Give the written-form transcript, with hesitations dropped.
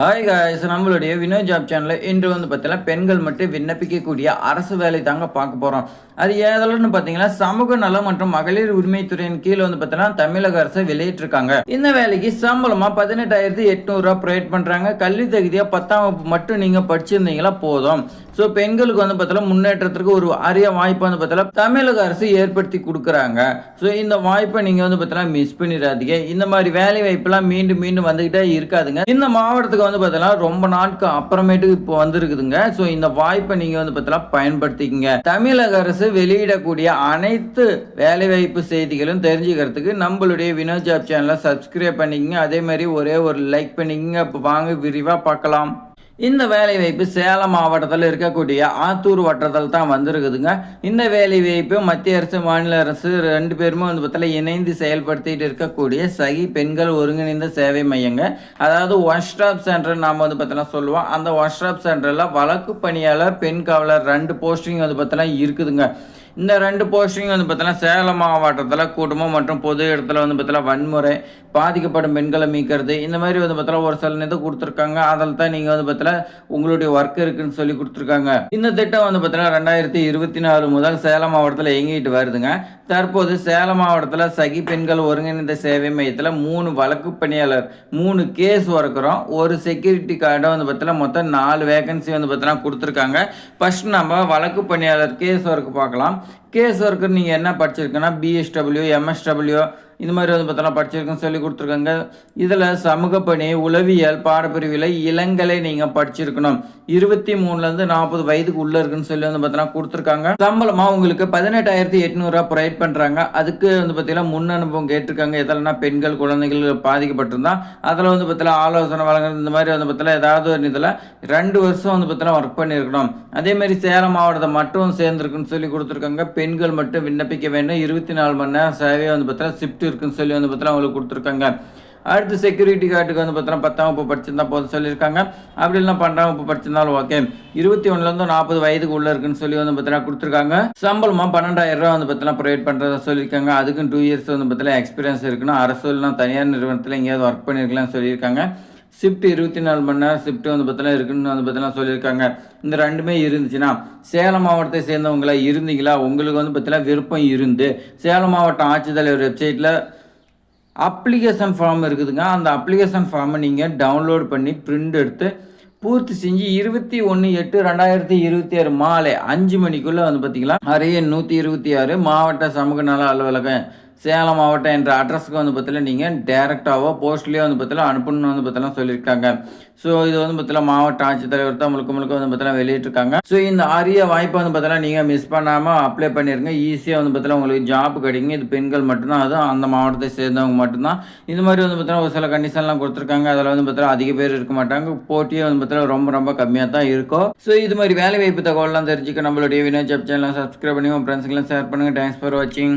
Hi guys, நம்மளுடைய Vinod job சேனலில் இன்று பார்த்தீங்கன்னா பெண்கள் மட்டும் விண்ணப்பிக்கக்கூடிய அரசு வேலை தாங்க பார்க்க போகிறோம். அது ஏதோன்னு பார்த்தீங்கன்னா சமூக நலம் மற்றும் மகளிர் உரிமைத்துறையின் கீழே பார்த்தீங்கன்னா தமிழக அரசு வெளியிட்டிருக்காங்க. இந்த வேலைக்கு சம்பளமாக 18,800 ப்ரொவைட் பண்ணுறாங்க. கல்வி தகுதியாக 10ஆம் வகுப்பு மட்டும் நீங்கள் படிச்சிருந்தீங்களா போதும். ஸோ பெண்களுக்கு பார்த்தீங்கன்னா முன்னேற்றத்திற்கு ஒரு அரிய வாய்ப்பு பார்த்தீங்கன்னா தமிழக அரசு ஏற்படுத்தி கொடுக்குறாங்க. ஸோ இந்த வாய்ப்பை நீங்கள் பார்த்தீங்கன்னா மிஸ் பண்ணிடாதீங்க. இந்த மாதிரி வேலை வாய்ப்பெல்லாம் மீண்டும் மீண்டும் வந்துகிட்டே இருக்காதுங்க. இந்த மாவட்டத்துக்கு பார்த்தீங்கன்னா ரொம்ப நாட்கள் அப்புறமேட்டுக்கு இப்போ வந்திருக்குதுங்க. ஸோ இந்த வாய்ப்பை நீங்க பார்த்தீங்கன்னா பயன்படுத்திக்கங்க. தமிழக அரசு வெளியிடக்கூடிய அனைத்து வேலைவாய்ப்பு செய்திகளும் தெரிஞ்சுக்கிறதுக்கு நம்மளுடைய வினோத் ஜாப் சேனலை சப்ஸ்கிரைப் பண்ணிக்கங்க. அதே மாதிரி ஒரே ஒரு லைக் பண்ணிக்கங்க. இப்போ வாங்க விரிவாக பார்க்கலாம். இந்த வேலைவாய்ப்பு சேலம் மாவட்டத்தில் இருக்கக்கூடிய ஆத்தூர் வட்டத்தில் தான் வந்திருக்குதுங்க. இந்த வேலைவாய்ப்பு மத்திய அரசு மாநில அரசு ரெண்டு பேருமே பார்த்தீங்கன்னா இணைந்து செயல்படுத்திட்டு இருக்கக்கூடிய சகி பெண்கள் ஒருங்கிணைந்த சேவை மையங்க. அதாவது ஒன் ஸ்டாப் சென்டர் நாம் பார்த்தீங்கன்னா சொல்லுவோம். அந்த ஒன் ஸ்டாப் சென்டரில் வழக்கு பணியாளர், பெண் காவலர் 2 போஸ்டிங் பார்த்தீங்கன்னா இருக்குதுங்க. இந்த 2 போஸ்டிங் பார்த்தீங்கன்னா சேலம் மாவட்டத்தில் குடும்பம் மற்றும் பொது இடத்துல பார்த்தீங்கன்னா வன்முறை, பாதிக்கப்படும் பெண்களை மீட்கிறது, இந்த மாதிரி பார்த்தீங்கன்னா ஒரு சில இது கொடுத்துருக்காங்க. அதில் தான் நீங்கள் பார்த்தீங்கன்னா உங்களுடைய ஒர்க் இருக்குன்னு சொல்லி கொடுத்துருக்காங்க. இந்த திட்டம் பார்த்தீங்கன்னா 2024 முதல் சேலம் மாவட்டத்தில் இயங்கிட்டு வருதுங்க. தற்போது சேலம் மாவட்டத்தில் சகி பெண்கள் ஒருங்கிணைந்த சேவை மையத்தில் 3 வழக்கு பணியாளர், 3 கேஸ் ஒர்க்கரும், ஒரு செக்யூரிட்டி கார்டும் பார்த்தீங்கன்னா மொத்தம் 4 வேகன்சி பார்த்தீங்கன்னா கொடுத்துருக்காங்க. ஃபர்ஸ்ட் நம்ம வழக்கு பணியாளர் கேஸ் ஒர்க் பார்க்கலாம். கேஸ் ஒர்க்கர் நீங்கள் என்ன படிச்சிருக்கீங்கன்னா பிஎஸ்டபிள்யூ, எம்எஸ்டபிள்யூ இந்த மாதிரி பார்த்தோன்னா படிச்சிருக்குன்னு சொல்லி கொடுத்துருக்காங்க. இதில் சமூக பணி, உளவியல் பாடப்பிரிவில் இளங்கலை நீங்கள் படிச்சிருக்கணும். 23லேருந்து 40 வயதுக்கு உள்ளே இருக்குன்னு சொல்லி பார்த்தோன்னா கொடுத்துருக்காங்க. சம்பளமாக உங்களுக்கு 18,800 ப்ரொவைட் பண்ணுறாங்க. அதுக்கு பார்த்தீங்கன்னா முன் அனுபவம் கேட்டிருக்காங்க. எதனா பெண்கள் குழந்தைகள் பாதிக்கப்பட்டிருந்தா அதில் பார்த்தீங்கன்னா ஆலோசனை வழங்குறது, இந்த மாதிரி பார்த்தீங்கன்னா ஏதாவது ஒரு இதில் 2 வருஷம் பார்த்தீங்கன்னா ஒர்க் பண்ணியிருக்கணும். அதேமாதிரி சேலம் மாவட்டத்தை மட்டும் சேர்ந்துருக்குன்னு சொல்லி கொடுத்துருக்காங்க. பெண்கள் மட்டும் விண்ணப்பிக்க வேண்டும். 24 மணி நேரம் சேவை பார்த்தீங்கன்னா ஷிஃப்ட் இருக்குன்னு சொல்லி பார்த்தீங்கன்னா அவங்களுக்கு கொடுத்துருக்காங்க. அடுத்து செக்யூரிட்டி கார்டுக்கு பார்த்தீங்கன்னா 10ஆம் வகுப்பு படிச்சிருந்தா போதும் சொல்லியிருக்காங்க. அப்படி இல்லைனா 12ஆம் வகுப்பு படிச்சிருந்தாலும் ஓகே. 21லேருந்து 40 வயதுக்கு உள்ள இருக்குன்னு சொல்லி பார்த்தீங்கன்னா கொடுத்துருக்காங்க. சம்பளமாக 12,000 பார்த்தீங்கன்னா ப்ரொவைட் பண்ணுறதா சொல்லியிருக்காங்க. அதுக்கும் 2 இயர்ஸ் பார்த்தீங்கன்னா எக்ஸ்பீரியன்ஸ் இருக்குன்னா அரசு இல்லைனா தனியார் நிறுவனத்தில் எங்கேயாவது ஒர்க் பண்ணியிருக்கலாம்னு சொல்லியிருக்காங்க. ஷிஃப்ட் 24 மணி நேரம் ஷிஃப்ட் பார்த்தீங்கன்னா இருக்குன்னு பார்த்தீங்கன்னா சொல்லியிருக்காங்க. இந்த 2மே இருந்துச்சுன்னா சேலம் மாவட்டத்தை சேர்ந்தவங்களா இருந்தீங்களா, உங்களுக்கு பார்த்தீங்கன்னா விருப்பம் இருந்து சேலம் மாவட்டம் ஆட்சித்தலைவர் வெப்சைட்டில் அப்ளிகேஷன் ஃபார்ம் இருக்குதுங்க. அந்த அப்ளிகேஷன் ஃபார்மை நீங்கள் டவுன்லோட் பண்ணி பிரிண்ட் எடுத்து பூர்த்தி செஞ்சு 21/8/2026 மாலை 5 மணிக்குள்ளே பார்த்தீங்களா அறைய 126 மாவட்ட சமூக நல அலுவலகம் சேலம் மாவட்டம் என்ற அட்ரஸ்க்கு பார்த்தீங்கன்னா நீங்கள் டேரெக்டாகவோ போஸ்ட்லேயே பார்த்தீங்கன்னா அனுப்பணும்னு பார்த்தீங்கன்னா சொல்லியிருக்காங்க. ஸோ இது பார்த்தீங்கன்னா மாவட்ட ஆட்சித்தலைவர் தான் முழுக்க பார்த்தீங்கன்னா வெளியிட்டிருக்காங்க. ஸோ இந்த அரிய வாய்ப்பை பார்த்தீங்கன்னா நீங்கள் மிஸ் பண்ணாமல் அப்ளை பண்ணிடுங்க. ஈஸியாக பார்த்தீங்கன்னா உங்களுக்கு ஜாப் கிடைக்குங்க. இது பெண்கள் மட்டும்தான், அதுவும் அந்த மாவட்டத்தை சேர்ந்தவங்க மட்டும்தான். இந்த மாதிரி பார்த்தீங்கன்னா ஒரு சில கண்டிஷன்லாம் கொடுத்துருக்காங்க. அதில் பார்த்தீங்கன்னா அதிக பேர் இருக்க மாட்டாங்க. போட்டியே பார்த்தீங்கன்னா ரொம்ப கம்மியாக தான் இருக்கும். ஸோ இது மாதிரி வேலை வாய்ப்பு தகவலாம் தெரிஞ்சுக்க நம்மளுடைய வினோத் ஜாப் சேனலை சப்ஸ்கிரைப் பண்ணி உங்கள் ஃப்ரெண்ட்ஸுக்கெல்லாம் ஷேர் பண்ணுங்கள். தேங்க்ஸ் ஃபார் வாட்சிங்.